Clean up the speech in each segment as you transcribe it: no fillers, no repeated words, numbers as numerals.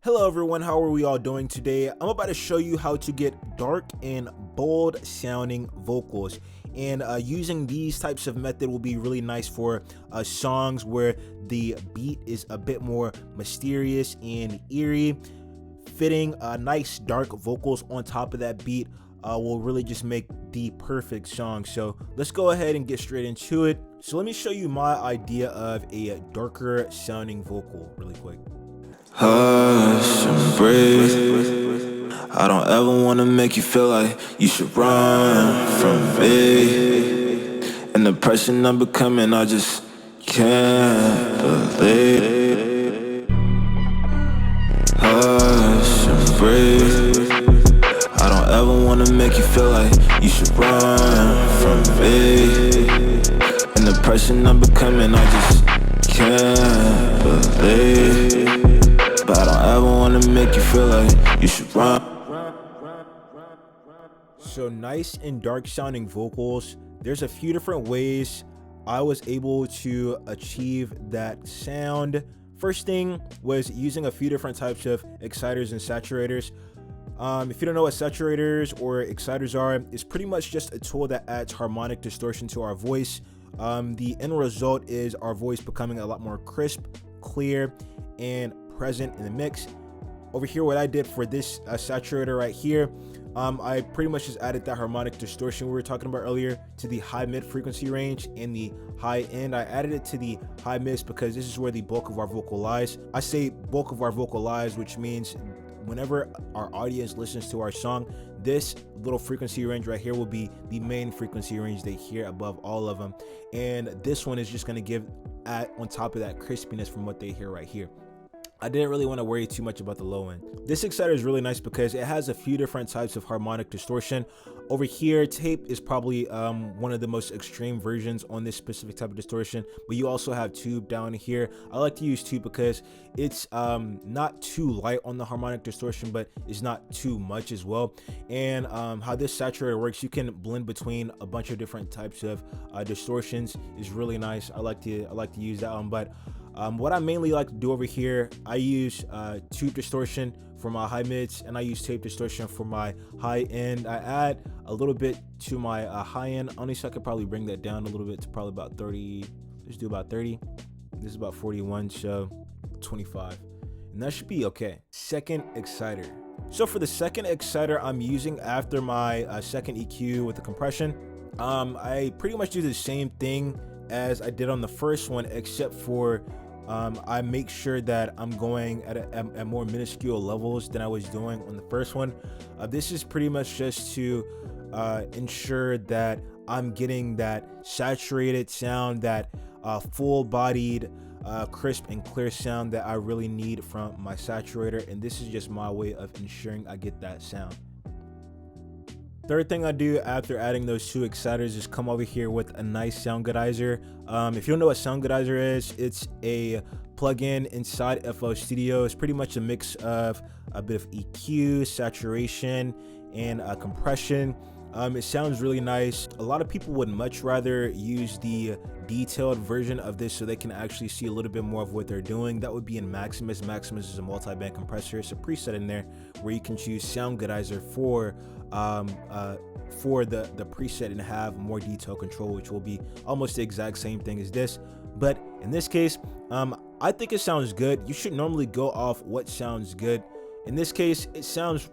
Hello everyone, how are we all doing today? I'm about to show you how to get dark and bold sounding vocals, and using these types of method will be really nice for songs where the beat is a bit more mysterious and eerie. Fitting nice dark vocals on top of that beat will really just make the perfect song. So let's go ahead and get straight into it. So let me show you my idea of a darker sounding vocal really quick. Hush and breathe. I don't ever wanna make you feel like you should run from me. And the person I'm becoming, I just can't believe. Hush and breathe. I don't ever wanna make you feel like you should run from me. And the person I'm becoming, I just can't believe. But I don't ever wanna make you feel like you should run. So nice and dark sounding vocals. There's a few different ways I was able to achieve that sound. First thing was using a few different types of exciters and saturators. If you don't know what saturators or exciters are, it's pretty much just a tool that adds harmonic distortion to our voice. The end result is our voice becoming a lot more crisp, clear, and present in the mix. Over here, what I did for this saturator right here, I pretty much just added that harmonic distortion we were talking about earlier to the high mid frequency range and the high end. I added it to the high mids because this is where the bulk of our vocal lies. I say bulk of our vocal lies, which means whenever our audience listens to our song, this little frequency range right here will be the main frequency range they hear above all of them, and this one is just going to give on top of that crispiness from what they hear right here. I didn't really want to worry too much about the low end. This exciter is really nice because it has a few different types of harmonic distortion. Over here, tape is probably one of the most extreme versions on this specific type of distortion, but you also have tube down here. I like to use tube because it's not too light on the harmonic distortion, but it's not too much as well. And how this saturator works, you can blend between a bunch of different types of distortions. Is really nice. I like to use that one, but what I mainly like to do over here, I use tube distortion for my high mids, and I use tape distortion for my high end. I add a little bit to my high end. Honestly, I could probably bring that down a little bit to probably about 30. Let's do about 30. This is about 41, so 25. And that should be okay. Second exciter. So for the second exciter I'm using after my second EQ with the compression, I pretty much do the same thing as I did on the first one, except for I make sure that I'm going at more minuscule levels than I was doing on the first one. This is pretty much just to ensure that I'm getting that saturated sound, that full-bodied, crisp and clear sound that I really need from my saturator, and this is just my way of ensuring I get that sound. Third thing I do after adding those two exciters is come over here with a nice sound goodizer. If you don't know what sound goodizer is, it's a plugin inside FL Studio. It's pretty much a mix of a bit of EQ, saturation, and compression. It sounds really nice. A lot of people would much rather use the detailed version of this so they can actually see a little bit more of what they're doing. That would be in Maximus. Maximus is a multi-band compressor. It's a preset in there where you can choose sound goodizer for the preset and have more detail control, which will be almost the exact same thing as this. But in this case, I think it sounds good. You should normally go off what sounds good. In this case, it sounds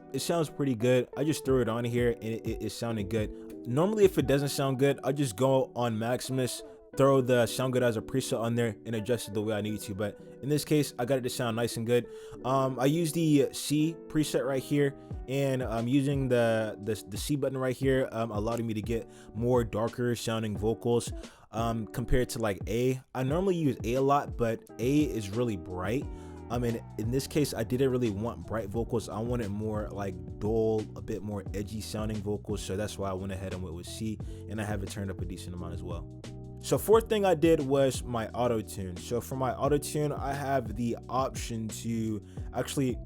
pretty good. I just threw it on here and it sounded good. Normally, if it doesn't sound good, I'll just go on Maximus, throw the sound goodizer preset on there and adjust it the way I need to. But in this case, I got it to sound nice and good. I use the C preset right here, and I'm using the C button right here, allowing me to get more darker sounding vocals compared to like A. I normally use A a lot, but A is really bright. I mean, in this case, I didn't really want bright vocals. I wanted more like dull, a bit more edgy sounding vocals. So that's why I went ahead and went with C, and I have it turned up a decent amount as well. So fourth thing I did was my auto tune. So for my auto tune, I have the option to actually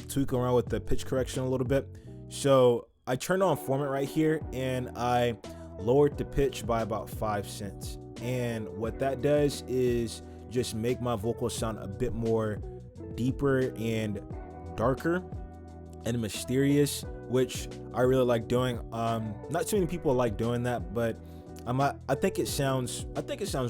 tweak around with the pitch correction a little bit. So I turned on format right here, and I lowered the pitch by about 5 cents. And what that does is just make my vocals sound a bit more deeper and darker and mysterious, which I really like doing. Not too many people like doing that, but I think it sounds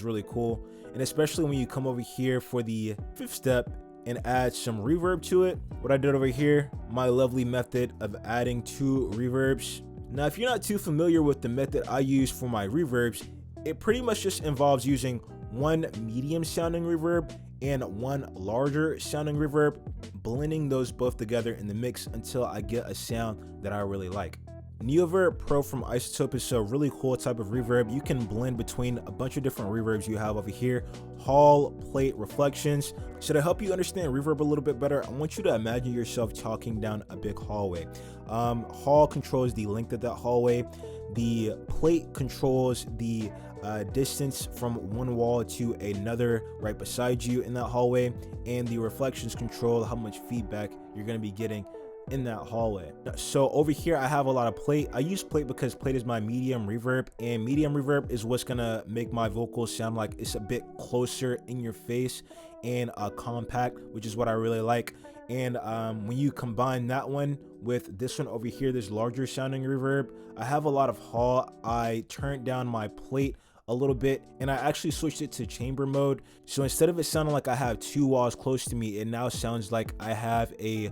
really cool. And especially when you come over here for the 5th step and add some reverb to it. What I did over here, my lovely method of adding 2 reverbs. Now, if you're not too familiar with the method I use for my reverbs, it pretty much just involves using one medium sounding reverb and one larger sounding reverb, blending those both together in the mix until I get a sound that I really like. Reverb Pro from Isotope is a really cool type of reverb. You can blend between a bunch of different reverbs you have over here: hall, plate, reflections. So to help you understand reverb a little bit better, I want you to imagine yourself talking down a big hallway. Hall controls the length of that hallway. The plate controls the distance from one wall to another right beside you in that hallway, and the reflections control how much feedback you're going to be getting in that hallway. So over here I have a lot of plate. I use plate because plate is my medium reverb, and medium reverb is what's gonna make my vocals sound like it's a bit closer in your face and compact, which is what I really like. And when you combine that one with this one over here, this larger sounding reverb, I have a lot of hall. I turned down my plate a little bit, and I actually switched it to chamber mode. So instead of it sounding like I have 2 walls close to me, it now sounds like I have a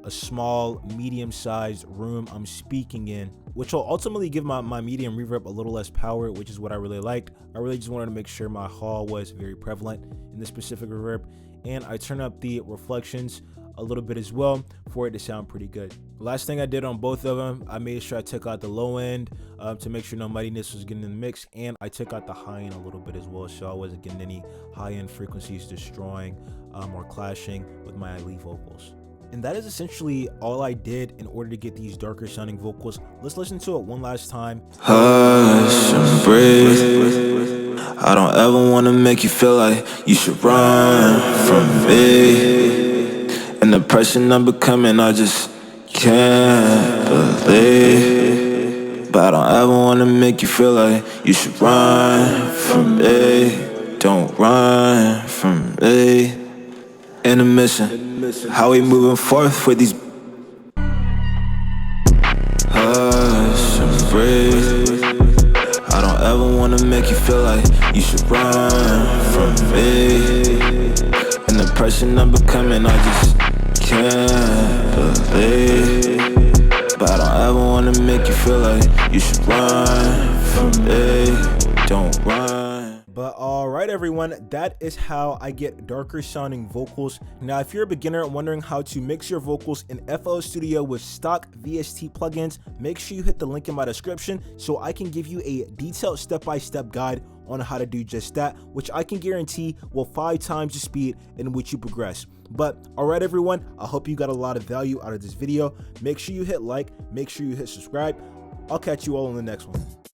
small medium-sized room I'm speaking in, which will ultimately give my medium reverb a little less power, which is what I really liked. I really just wanted to make sure my hall was very prevalent in this specific reverb, and I turn up the reflections a little bit as well for it to sound pretty good. Last thing I did on both of them, I made sure I took out the low end to make sure no muddiness was getting in the mix, and I took out the high end a little bit as well, so I wasn't getting any high end frequencies destroying or clashing with my lead vocals. And that is essentially all I did in order to get these darker sounding vocals. Let's listen to it one last time. Hush and breathe. I don't ever wanna make you feel like you should run from me. And the person I'm becoming, I just can't believe. But I don't ever wanna make you feel like you should run from me. Don't run from me. Intermission, how we moving forth with these. Hush and breathe. I don't ever wanna make you feel like you should run from me. And the person I'm becoming, I just can't believe. But I don't ever wanna make you feel like you should run from me. Don't run. But all right, everyone, that is how I get darker sounding vocals. Now, if you're a beginner wondering how to mix your vocals in FL Studio with stock VST plugins, make sure you hit the link in my description so I can give you a detailed step-by-step guide on how to do just that, which I can guarantee will 5 times the speed in which you progress. But all right, everyone, I hope you got a lot of value out of this video. Make sure you hit like, make sure you hit subscribe. I'll catch you all in the next one.